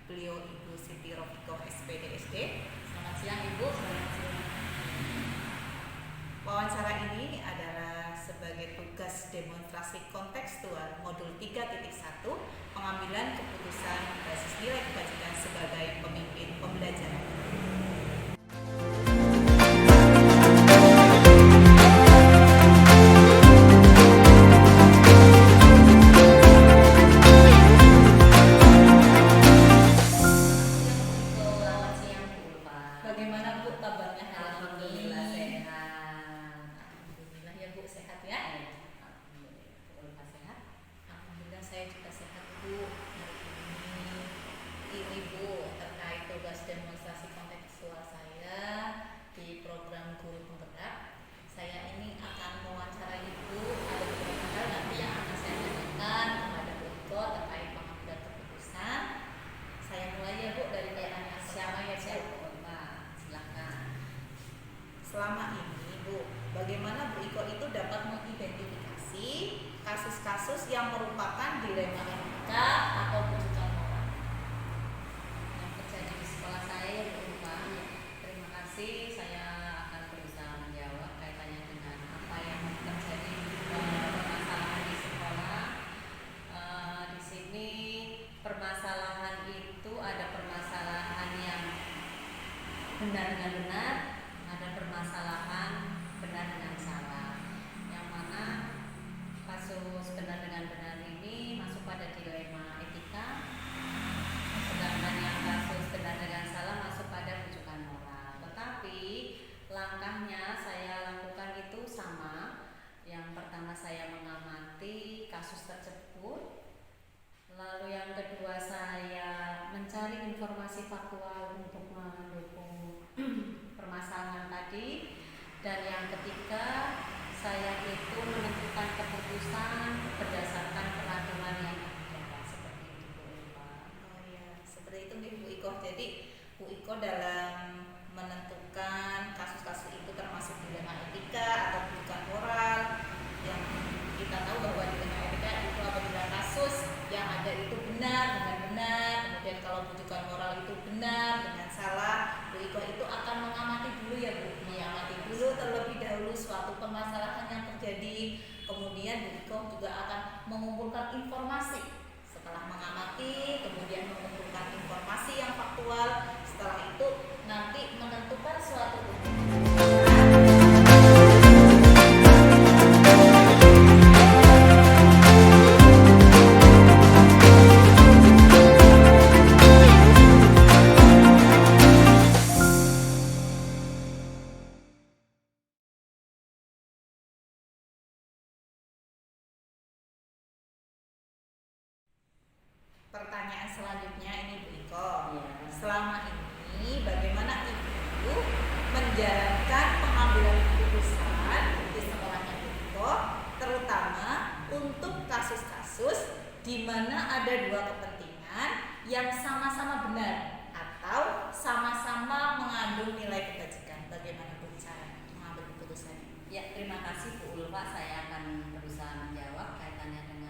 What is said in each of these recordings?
Beliau Ibu Siti Rofikoh SPDSD. Selamat siang Ibu. Selamat siang. Wawancara ini adalah sebagai tugas demonstrasi kontekstual modul 3.1 pengambilan keputusan basis nilai kebajikan sebagai pemimpin pembelajaran. Bagaimana Bu kabarnya hari ini? Alhamdulillah sehat. Alhamdulillah ya Bu, sehat ya? Alhamdulillah sehat. Alhamdulillah saya juga sehat Bu. Hari ini Bu terkait tugas demonstrasi kontekstual saya di program Guru Penggerak. Saya ini akan mewawancarai Ibu, ada beberapa hal nanti yang akan saya tanyakan kepada Bu Iko terkait pengambilan keputusan. Saya mulai ya Bu dari pertanyaan siapa ya Bu? Selama ini Bu, bagaimana Bu Iko itu dapat mengidentifikasi kasus-kasus yang merupakan dilema etika atau rujukan moral Yang terjadi di sekolah saya ya Bu Ulfa. Terima kasih, saya akan berusaha menjawab kaitannya dengan apa yang terjadi permasalahan di sekolah. Di sini permasalahan itu ada permasalahan yang benar dengan benar, ada permasalahan benar dengan salah, yang mana kasus benar dengan benar ini masuk pada dilema etika, sedangkan yang kasus benar dengan salah masuk pada rujukan moral. Tetapi langkahnya saya lakukan itu sama. Yang pertama saya mengamati kasus tersebut, lalu yang kedua saya mencari informasi faktual untuk mendukung permasalahan tadi, dan yang ketiga saya itu menentukan keputusan berdasarkan peraturan yang ada. Seperti itu Bu Ulfa. Oh ya, seperti itu Bu Iko. Jadi Bu Iko dalam menentukan kasus-kasus itu termasuk dilema etika atau rujukan moral, yang kita tahu bahwa dilema etika itu apabila kasus yang ada itu benar dengan benar, kemudian kalau rujukan moral itu benar dengan salah, Bu Iko itu akan mengamati dulu ya Bu, mengamati dulu terlebih dahulu suatu permasalahan yang terjadi, kemudian Bu Iko juga akan mengumpulkan informasi. Setelah mengamati, kemudian mengumpulkan informasi yang faktual, setelah itu nanti menentukan suatu pertanyaan selanjutnya ini Bu Iko. Ya. Selama ini bagaimana Ibu menjalankan pengambilan keputusan di sekolahnya Bu Iko, terutama untuk kasus-kasus di mana ada dua kepentingan yang sama-sama benar atau sama-sama mengandung nilai kebajikan. Bagaimana Bu cara mengambil keputusan? Ya, terima kasih Bu Ulfa. Saya akan berusaha menjawab kaitannya dengan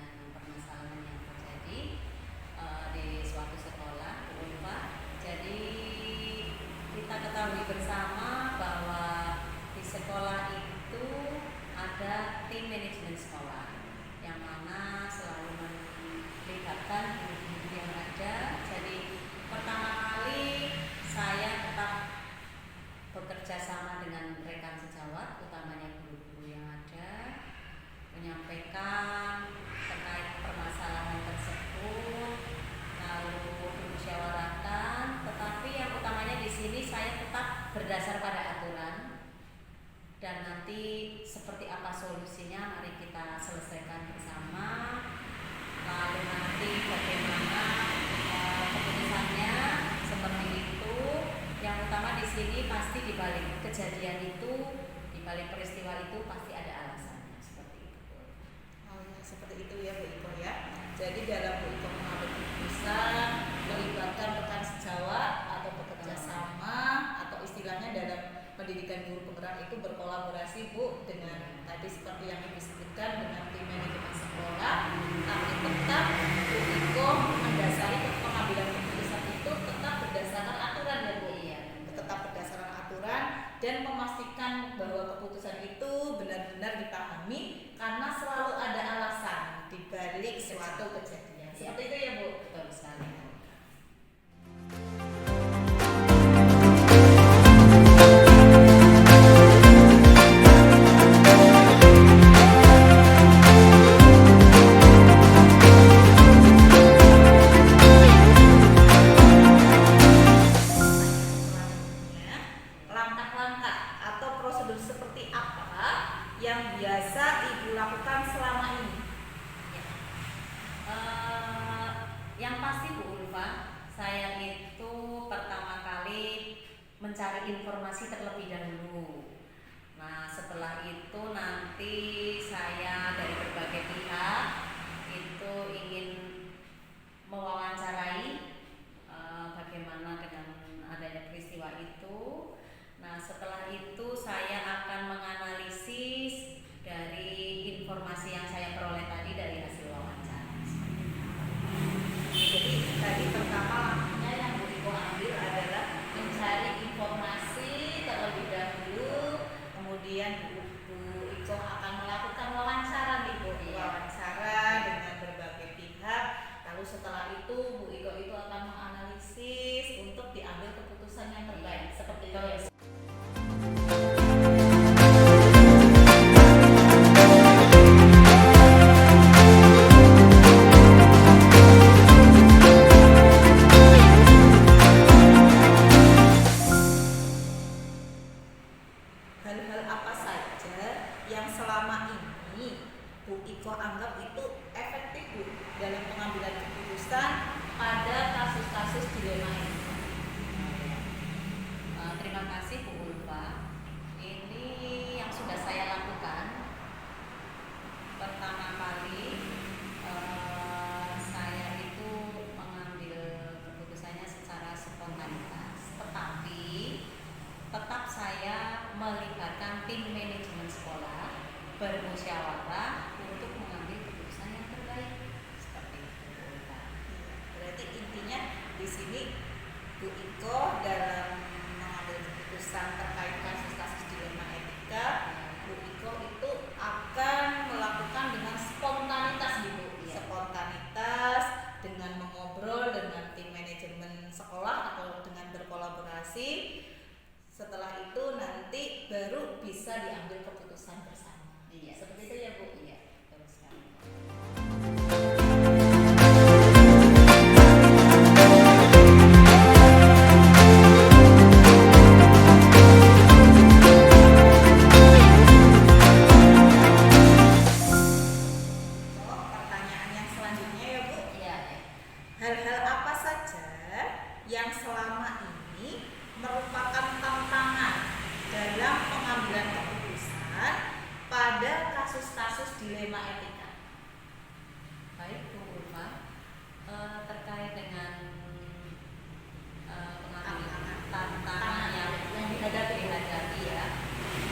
pasti di balik kejadian itu, di balik peristiwa itu pasti ada alasannya seperti itu. Oh, ya, seperti itu ya Bu Iko ya. Jadi dalam Bu Iko mengambil keputusan melibatkan rekan sejawat atau bekerja sama atau istilahnya dalam pendidikan guru penggerak itu berkolaborasi Bu dengan tadi seperti yang Ibu sebutkan dengan tim manajemen sekolah, tapi tetap Bu Iko mendasari pengambilan keputusan itu tetap berdasarkan aturan ya Bu. Iya, Tetap berdasarkan aturan dan memastikan bahwa keputusan itu benar-benar dipahami karena selalu ada alasan di balik suatu kejadian. Seperti itu ya Bu. betul sekali. Selanjutnya, langkah-langkah atau prosedur seperti apa yang biasa Ibu lakukan selama ini? Yang pasti Bu Ulfa, saya itu pertama kali mencari informasi terlebih dahulu. Nah, setelah itu nanti saya dari berbagai pihak itu ingin mewawancarai bagaimana dengan adanya peristiwa itu. Nah, setelah itu saya akan menganalisis dari informasi yang saya peroleh tadi dari hasil wawancara. Jadi tadi pertama langkahnya yang Bu Iko ambil adalah mencari informasi terlebih dahulu, kemudian Bu Iko akan melakukan wawancara nih Bu, wawancara dengan berbagai pihak. Lalu setelah itu Bu Iko itu akan menganalisis untuk diambil keputusan yang terbaik. Seperti itu ya. Hal-hal apa saja yang selama ini Bu Iko anggap itu efektif Bu dalam pengambilan keputusan pada kasus-kasus dilema ini? Terima kasih Bu Ulfa. Ini yang sudah saya lakukan. Pertama kali saya itu mengambil keputusannya secara spontanitas, tetapi tetap saya melibatkan tim manajemen sekolah bermusyawarah untuk mengambil keputusan yang terbaik. Seperti itu Bu Ulfa. Berarti intinya di sini Bu Iko dalam mengambil keputusan terkait kasus-kasus dilema etika, Bu Iko itu akan melakukan dengan spontanitas gitu, spontanitas dengan mengobrol dengan tim manajemen sekolah atau dengan berkolaborasi. Setelah itu nanti baru bisa diambil keputusan bersama. Iya. Seperti itu ya Bu. Iya, betul sekali. Oh, pertanyaan yang selanjutnya ya Bu. Iya, ya. Hal-hal apa saja yang selama ini merupakan tantangan dalam pengambilan keputusan pada kasus-kasus dilema etika? Baik Bu Ulfa, terkait dengan pengambilan tantangan yang dihadapi ya.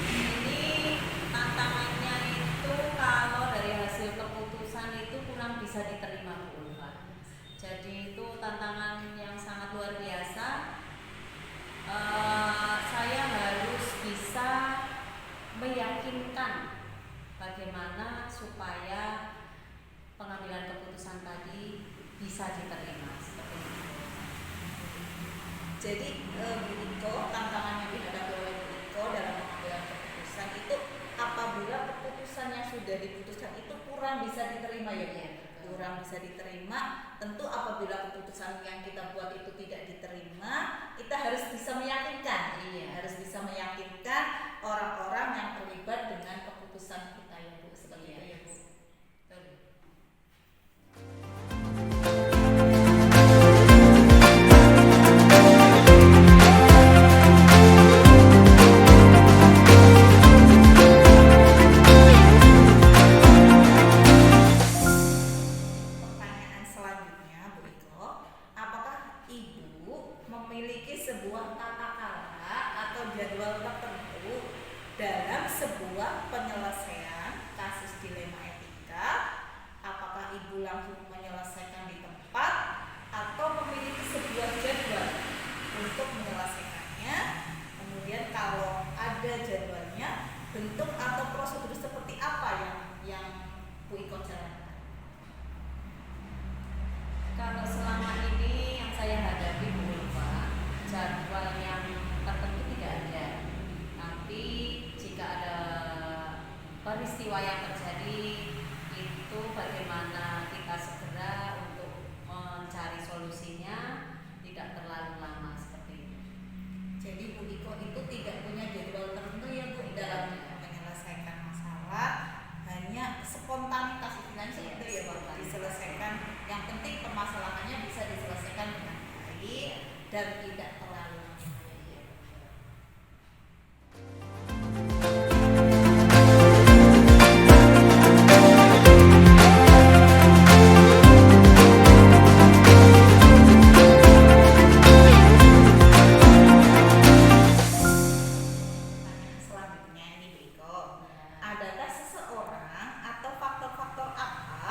Ini tantangannya itu kalau dari hasil keputusan itu kurang bisa diterima Bu Ulfa. Jadi itu tantangan yang sangat luar biasa. Saya harus bisa meyakinkan bagaimana supaya pengambilan keputusan tadi bisa diterima seperti itu. Jadi Bu Iko, tantangan yang dihadapi oleh Bu Iko dalam pengambilan keputusan itu apabila keputusan yang sudah diputuskan itu kurang bisa diterima ya Bu? Iya, betul. Kurang bisa diterima, tentu apabila keputusan yang kita buat itu tidak diterima, kita harus bisa meyakinkan. Iya. Harus bisa meyakinkan orang-orang yang terlibat dengan keputusan kita ya Bu. Seperti itu ya Bu. Betul. Ibu langsung menyelesaikan di tempat atau memiliki sebuah jadwal untuk menyelesaikannya. Kemudian kalau ada jadwalnya, bentuk atau prosedur seperti apa yang Bu Iko jalankan? Kalau selama ini yang saya hadapi Bu Ulfa, jadwal yang tertentu tidak ada. Tapi jika ada peristiwa yang terjadi, itu bagaimana kita segera untuk mencari solusinya, tidak terlalu lama seperti itu. Jadi Bu Iko itu tidak punya jadwal tertentu ya Bu dalam menyelesaikan masalah, hanya spontanitas istilahnya seperti itu ya Bu, diselesaikan. Yang penting permasalahannya bisa diselesaikan dengan baik dan tidak terlalu lama. Selanjutnya ini Bu Iko, adakah seseorang atau faktor-faktor apa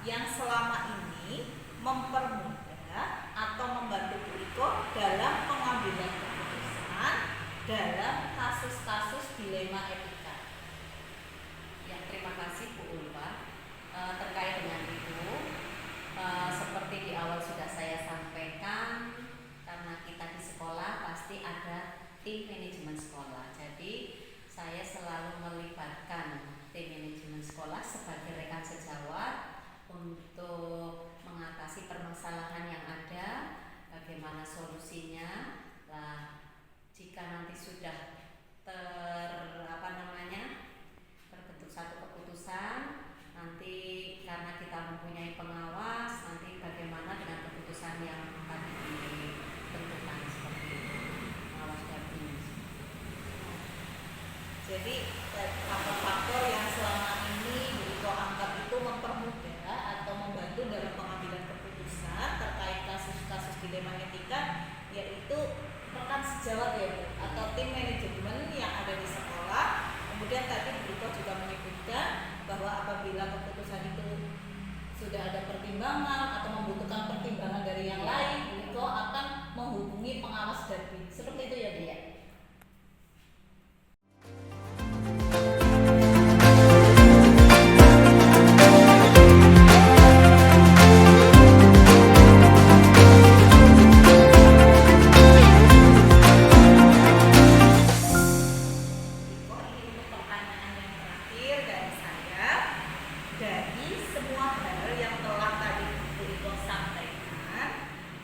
yang selama ini mempermudah atau membantu Bu Iko dalam pengambilan keputusan dalam kasus-kasus dilema etika? Ya, terima kasih Bu Ulfa. Terkait dengan itu, seperti di awal sudah saya sampaikan, karena kita di sekolah pasti ada tim manajemen sekolah. Jadi saya selalu melibatkan tim manajemen sekolah sebagai rekan sejawat untuk mengatasi permasalahan yang ada, bagaimana solusinya. Lah, jika nanti sudah terbentuk satu keputusan, nanti karena kita mempunyai pengawas, nanti bagaimana dengan keputusan yang tadi ditentukan seperti itu, pengawas dan tim. Jadi faktor-faktor yang selama ini Bu Iko anggap itu mempermudah atau membantu dalam pengambilan keputusan terkait kasus-kasus dilema etika, yaitu rekan sejawat ya Bu, atau tim manajemen yang ada di sekolah. Kemudian tadi Bu Iko juga menyebutkan bahwa apabila keputusan itu sudah ada pertimbangan atau membutuhkan pertimbangan dari yang lain, Bu Iko akan menghubungi pengawas dan tim. Seperti itu ya Bu? Iya.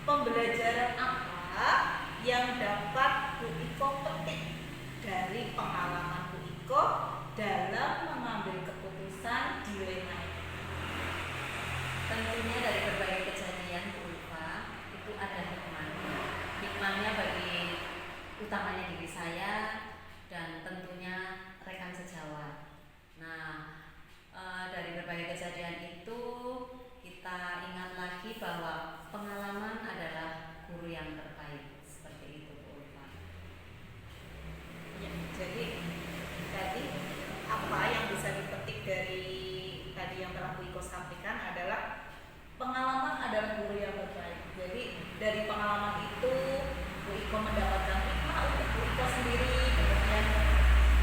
Pembelajaran apa yang dapat Bu Iko petik dari pengalaman Bu Iko dalam mengambil keputusan dilema etika? Tentunya dari berbagai kejadian Bu Ulfa, itu ada hikmahnya. Hikmahnya bagi utamanya diri saya dan tentunya rekan sejawat. Nah, dari berbagai kejadian itu kita ingat lagi bahwa pengalaman adalah guru yang terbaik. Seperti itu Bu Ulfa. Ya, jadi tadi apa yang bisa dipetik dari tadi yang telah Bu Iko sampaikan adalah pengalaman adalah guru yang terbaik. Jadi dari pengalaman itu Bu Iko mendapatkan hikmah untuk Bu Iko sendiri, kemudian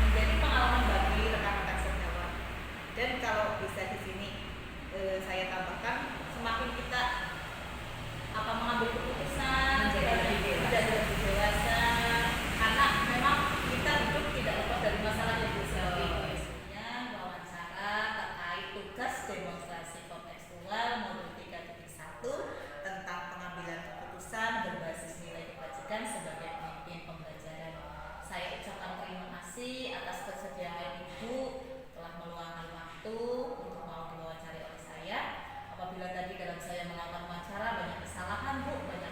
menjadi pengalaman bagi rekan-rekan sejawat. Dan kalau bisa di sini saya tambahkan, semakin kita mengambil keputusan menjadi lebih dewasa, karena memang kita hidup tidak lepas dari masalah yang seperti biasanya wawancara terkait tugas demonstrasi kontekstual modul 3.1 tentang pengambilan keputusan berbasis nilai kebajikan sebagai pemimpin pembelajaran. Saya ucapkan terima kasih atas kesediaan Ibu telah meluangkan waktu untuk mau diwawancari oleh saya. Apabila tadi dalam saya melakukan wawancara banyak kesalahan Bu, banyak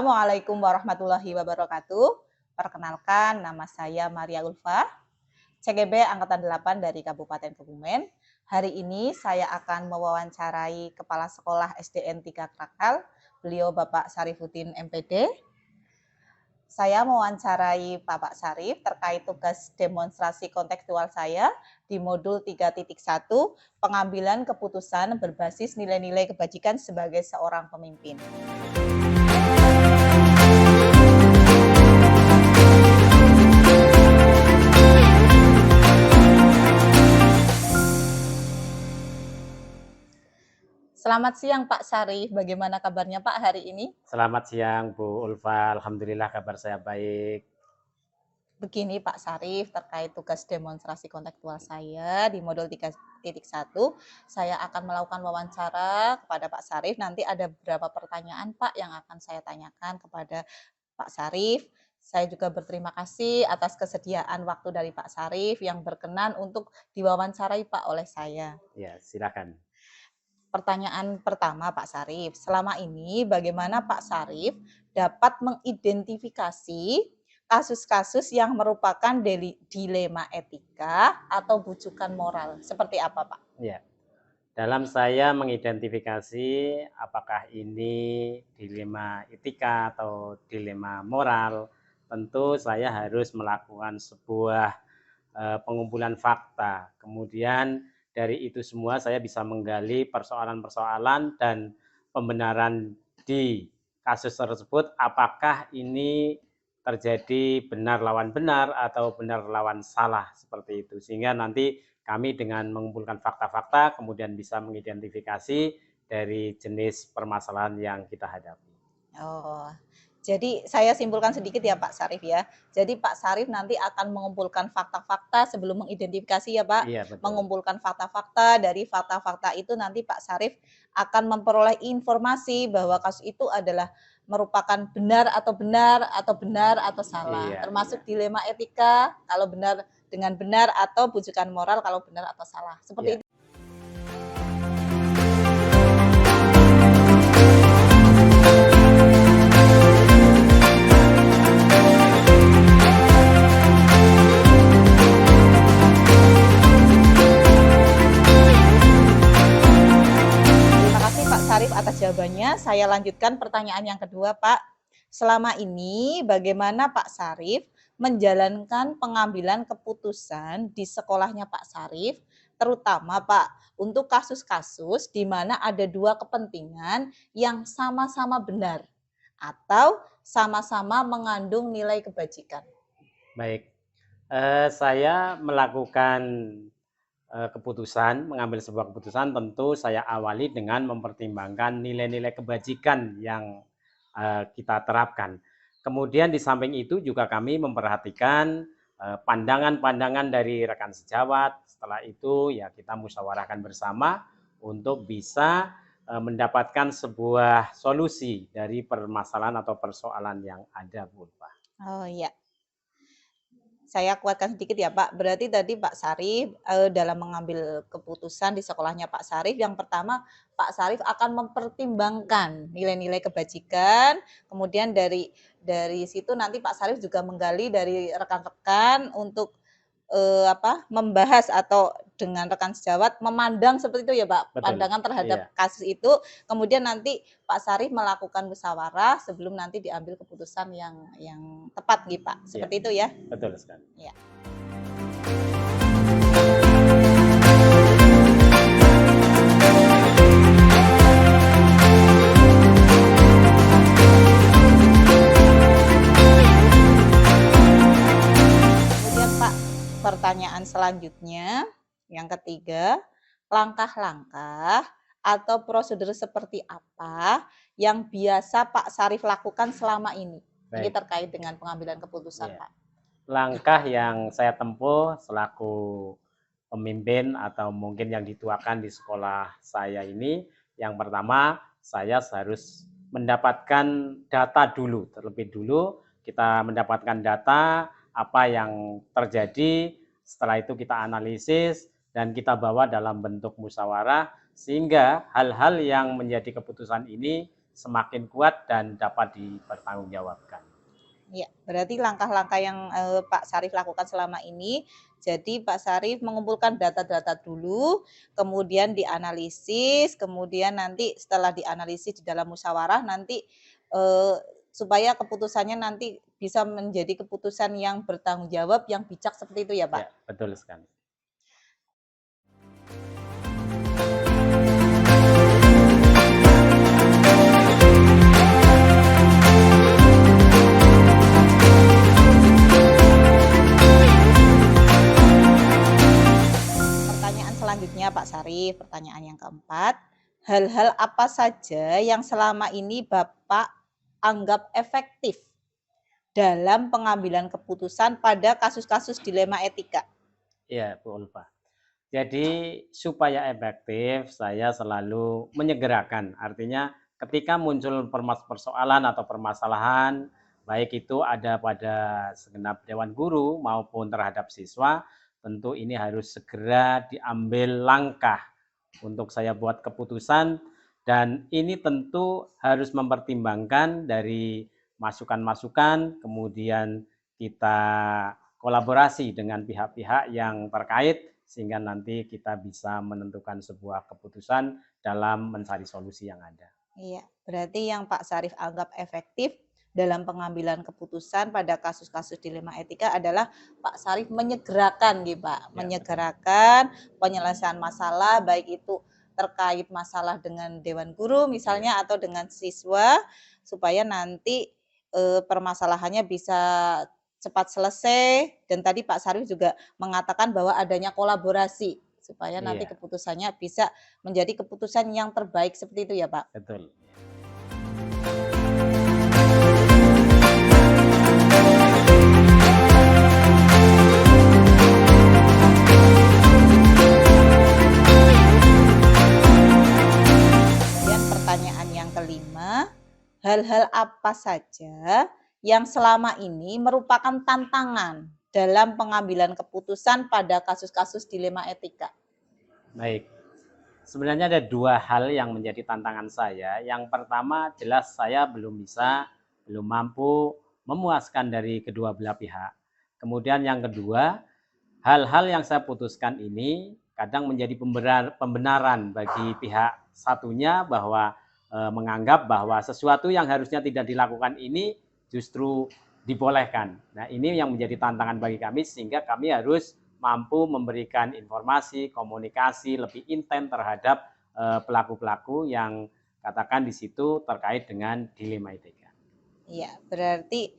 Assalamualaikum warahmatullahi wabarakatuh. Perkenalkan, nama saya Maria Ulfa, CGB Angkatan 8 dari Kabupaten Kebumen. Hari ini saya akan mewawancarai Kepala Sekolah SDN 3 Krakal, beliau Bapak Sarifuddin MPD. Saya mewawancarai Bapak Sarif terkait tugas demonstrasi kontekstual saya di modul 3.1, pengambilan keputusan berbasis nilai-nilai kebajikan sebagai seorang pemimpin. Selamat siang Pak Sarif, bagaimana kabarnya Pak hari ini? Selamat siang Bu Ulfa, alhamdulillah kabar saya baik. Begini Pak Sarif, terkait tugas demonstrasi kontekstual saya di modul 3.1, saya akan melakukan wawancara kepada Pak Sarif. Nanti ada beberapa pertanyaan Pak yang akan saya tanyakan kepada Pak Sarif. Saya juga berterima kasih atas kesediaan waktu dari Pak Sarif yang berkenan untuk diwawancarai Pak oleh saya. Ya, silakan. Pertanyaan pertama Pak Sarif, selama ini bagaimana Pak Sarif dapat mengidentifikasi kasus-kasus yang merupakan dilema etika atau bujukan moral? Seperti apa Pak? Ya, dalam saya mengidentifikasi apakah ini dilema etika atau dilema moral, tentu saya harus melakukan sebuah pengumpulan fakta. Kemudian dari itu semua saya bisa menggali persoalan-persoalan dan pembenaran di kasus tersebut, apakah ini terjadi benar lawan benar atau benar lawan salah, seperti itu. Sehingga nanti kami dengan mengumpulkan fakta-fakta kemudian bisa mengidentifikasi dari jenis permasalahan yang kita hadapi. Oh, jadi saya simpulkan sedikit ya Pak Sarif ya. Jadi Pak Sarif nanti akan mengumpulkan fakta-fakta sebelum mengidentifikasi ya Pak. Iya, betul. Mengumpulkan fakta-fakta, dari fakta-fakta itu nanti Pak Sarif akan memperoleh informasi bahwa kasus itu adalah merupakan benar atau salah. Iya, Termasuk iya. dilema etika kalau benar dengan benar atau bujukan moral kalau benar atau salah. Seperti Iya. itu. Sarif atas jawabannya. Saya lanjutkan pertanyaan yang kedua, Pak. Selama ini bagaimana Pak Sarif menjalankan pengambilan keputusan di sekolahnya Pak Sarif, terutama Pak, untuk kasus-kasus di mana ada dua kepentingan yang sama-sama benar atau sama-sama mengandung nilai kebajikan? Baik, saya melakukan mengambil sebuah keputusan, tentu saya awali dengan mempertimbangkan nilai-nilai kebajikan yang kita terapkan. Kemudian di samping itu juga kami memperhatikan pandangan-pandangan dari rekan sejawat. Setelah itu ya kita musyawarahkan bersama untuk bisa mendapatkan sebuah solusi dari permasalahan atau persoalan yang ada, Bu Ulfa. Oh iya. Saya kuatkan sedikit ya Pak, berarti tadi Pak Sarif dalam mengambil keputusan di sekolahnya Pak Sarif, yang pertama Pak Sarif akan mempertimbangkan nilai-nilai kebajikan, kemudian dari situ nanti Pak Sarif juga menggali dari rekan-rekan untuk membahas atau dengan rekan sejawat memandang seperti itu ya Pak, Betul, pandangan terhadap iya. kasus itu, kemudian nanti Pak Sarif melakukan musyawarah sebelum nanti diambil keputusan yang tepat gitu Pak, seperti itu ya? Betul sekali. Ya. Kemudian Pak, pertanyaan selanjutnya yang ketiga, langkah-langkah atau prosedur seperti apa yang biasa Pak Sarif lakukan selama ini? Ini Baik. terkait dengan pengambilan keputusan, Iya. Pak. Langkah yang saya tempuh selaku pemimpin atau mungkin yang dituakan di sekolah saya ini, yang pertama saya harus mendapatkan data dulu. Terlebih dulu kita mendapatkan data apa yang terjadi, setelah itu kita analisis dan kita bawa dalam bentuk musyawarah, sehingga hal-hal yang menjadi keputusan ini semakin kuat dan dapat dipertanggungjawabkan. Ya, berarti langkah-langkah yang Pak Sarif lakukan selama ini, jadi Pak Sarif mengumpulkan data-data dulu, kemudian dianalisis, kemudian nanti setelah dianalisis di dalam musyawarah nanti supaya keputusannya nanti bisa menjadi keputusan yang bertanggung jawab, yang bijak seperti itu ya Pak? Ya, betul sekali. Pertanyaan selanjutnya Pak Sarif, pertanyaan yang keempat, hal-hal apa saja yang selama ini Bapak anggap efektif dalam pengambilan keputusan pada kasus-kasus dilema etika? Ya, Bu Ulfa. Jadi supaya efektif, saya selalu menyegerakan. Artinya ketika muncul persoalan atau permasalahan, baik itu ada pada segenap dewan guru maupun terhadap siswa, tentu ini harus segera diambil langkah untuk saya buat keputusan, dan ini tentu harus mempertimbangkan dari masukan-masukan, kemudian kita kolaborasi dengan pihak-pihak yang terkait sehingga nanti kita bisa menentukan sebuah keputusan dalam mencari solusi yang ada. Iya, berarti yang Pak Sarif anggap efektif dalam pengambilan keputusan pada kasus-kasus dilema etika adalah Pak Sarif menyegerakan gitu Pak, menyegerakan penyelesaian masalah baik itu terkait masalah dengan dewan guru misalnya atau dengan siswa supaya nanti permasalahannya bisa cepat selesai, dan tadi Pak Sarif juga mengatakan bahwa adanya kolaborasi supaya nanti Iya, keputusannya bisa menjadi keputusan yang terbaik seperti itu ya Pak? betul. Kemudian pertanyaan yang kelima, hal-hal apa saja yang selama ini merupakan tantangan dalam pengambilan keputusan pada kasus-kasus dilema etika? Baik. Sebenarnya ada dua hal yang menjadi tantangan saya. Yang pertama jelas saya belum mampu memuaskan dari kedua belah pihak. Kemudian yang kedua, hal-hal yang saya putuskan ini kadang menjadi pembenaran bagi pihak satunya bahwa menganggap bahwa sesuatu yang harusnya tidak dilakukan ini justru dibolehkan. Nah, ini yang menjadi tantangan bagi kami sehingga kami harus mampu memberikan informasi, komunikasi lebih intens terhadap pelaku-pelaku yang katakan di situ terkait dengan dilema etika. Iya, berarti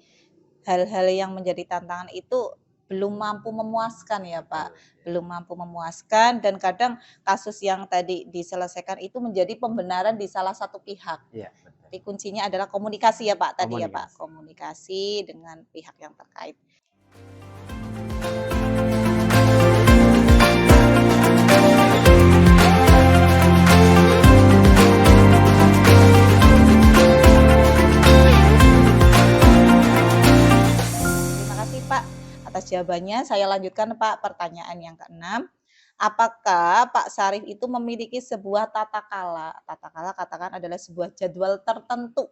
hal-hal yang menjadi tantangan itu belum mampu memuaskan ya Pak, belum mampu memuaskan dan kadang kasus yang tadi diselesaikan itu menjadi pembenaran di salah satu pihak. Iya, betul. Jadi kuncinya adalah komunikasi ya Pak tadi ya Pak, Komunikasi. komunikasi dengan pihak yang terkait. Terima kasih Pak atas jawabannya. Saya lanjutkan Pak, pertanyaan yang keenam. Apakah Pak Sarif itu memiliki sebuah tata kala? Tata kala katakan adalah sebuah jadwal tertentu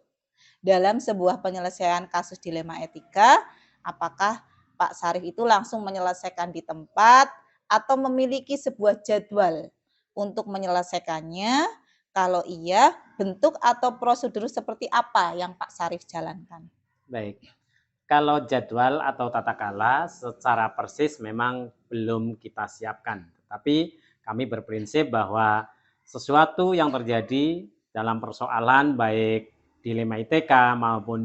dalam sebuah penyelesaian kasus dilema etika. Apakah Pak Sarif itu langsung menyelesaikan di tempat atau memiliki sebuah jadwal untuk menyelesaikannya? Kalau iya, bentuk atau prosedur seperti apa yang Pak Sarif jalankan? Baik. Kalau jadwal atau tata kala secara persis memang belum kita siapkan. Tetapi kami berprinsip bahwa sesuatu yang terjadi dalam persoalan baik dilema ITK maupun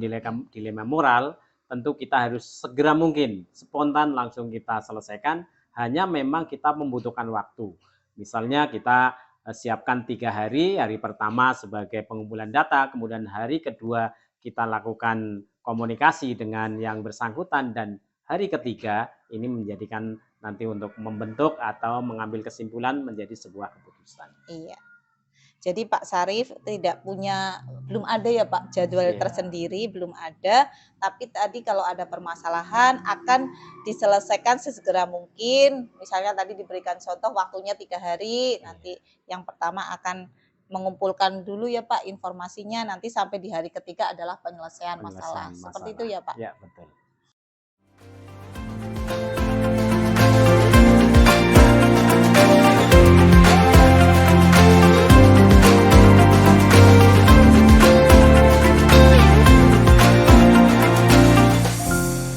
dilema moral, tentu kita harus segera mungkin, spontan langsung kita selesaikan, hanya memang kita membutuhkan waktu. Misalnya kita siapkan 3 hari, hari pertama sebagai pengumpulan data, kemudian hari kedua kita lakukan komunikasi dengan yang bersangkutan, dan hari ketiga ini menjadikan nanti untuk membentuk atau mengambil kesimpulan menjadi sebuah keputusan. Iya. Jadi Pak Sarif belum ada ya Pak jadwal Iya. tersendiri, belum ada. Tapi tadi kalau ada permasalahan akan diselesaikan sesegera mungkin. Misalnya tadi diberikan contoh waktunya 3 hari, nanti yang pertama akan mengumpulkan dulu ya Pak informasinya, nanti sampai di hari ketiga adalah penyelesaian masalah. Penyelesaian Seperti itu masalah. ya Pak? Ya, betul.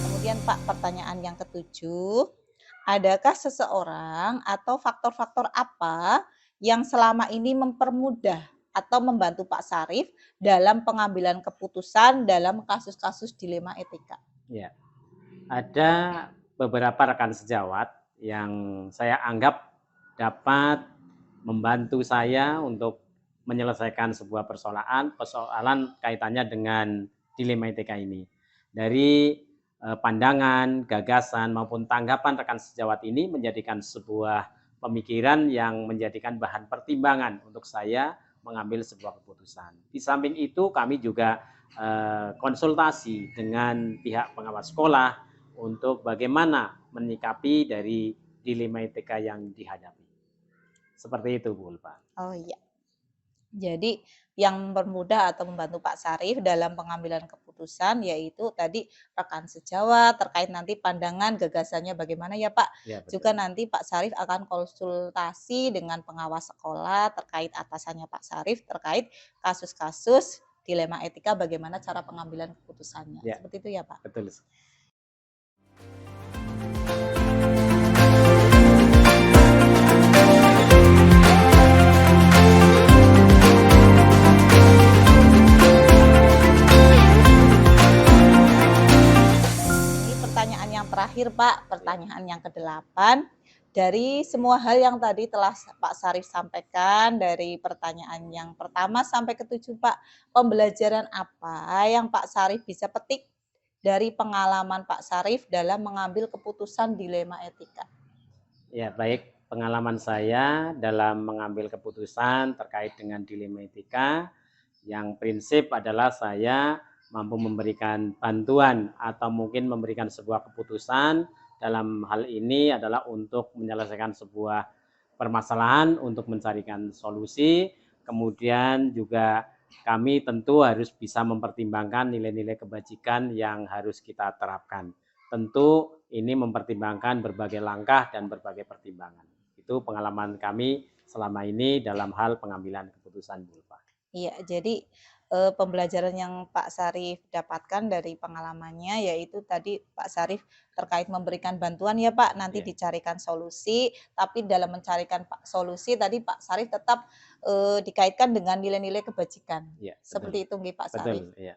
Kemudian Pak, pertanyaan yang ketujuh, adakah seseorang atau faktor-faktor apa yang selama ini mempermudah atau membantu Pak Syarif dalam pengambilan keputusan dalam kasus-kasus dilema etika? Ya, ada beberapa rekan sejawat yang saya anggap dapat membantu saya untuk menyelesaikan sebuah persoalan kaitannya dengan dilema etika ini. Dari pandangan, gagasan maupun tanggapan rekan sejawat ini menjadikan sebuah pemikiran yang menjadikan bahan pertimbangan untuk saya mengambil sebuah keputusan. Di samping itu kami juga konsultasi dengan pihak pengawas sekolah untuk bagaimana menyikapi dari dilema etika yang dihadapi. Seperti itu, Bu Ulfa. Oh iya. Jadi yang mempermudah atau membantu Pak Syarif dalam pengambilan keputusan yaitu tadi rekan sejawat terkait nanti pandangan gagasannya bagaimana ya Pak. Ya, Juga betul. nanti Pak Syarif akan konsultasi dengan pengawas sekolah terkait atasannya Pak Syarif terkait kasus-kasus dilema etika bagaimana cara pengambilan keputusannya. Ya. Seperti itu ya Pak. Betul. Ini pertanyaan yang terakhir Pak, pertanyaan yang ke-8. Dari semua hal yang tadi telah Pak Syarif sampaikan, dari pertanyaan yang pertama sampai ke-7 Pak, pembelajaran apa yang Pak Syarif bisa petik dari pengalaman Pak Syarif dalam mengambil keputusan dilema etika? Ya, baik. Pengalaman saya dalam mengambil keputusan terkait dengan dilema etika, yang prinsip adalah saya mampu memberikan bantuan atau mungkin memberikan sebuah keputusan dalam hal ini adalah untuk menyelesaikan sebuah permasalahan, untuk mencarikan solusi. Kemudian juga kami tentu harus bisa mempertimbangkan nilai-nilai kebajikan yang harus kita terapkan. Tentu ini mempertimbangkan berbagai langkah dan berbagai pertimbangan. Itu pengalaman kami selama ini dalam hal pengambilan keputusan, Bu Ulfa. Iya, jadi pembelajaran yang Pak Syarif dapatkan dari pengalamannya yaitu tadi Pak Syarif terkait memberikan bantuan ya Pak, nanti Ya. dicarikan solusi, tapi dalam mencarikan solusi tadi Pak Syarif tetap dikaitkan dengan nilai-nilai kebajikan. Ya, betul. Seperti itu nggih Pak Syarif. Betul, ya.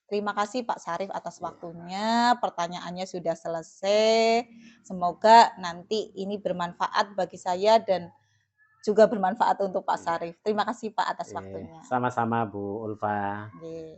Terima kasih Pak Syarif atas Ya. waktunya, pertanyaannya sudah selesai. Semoga nanti ini bermanfaat bagi saya dan juga bermanfaat untuk Pak Syarif. Terima kasih Pak atas waktunya. Sama-sama Bu Ulfa. Nggih.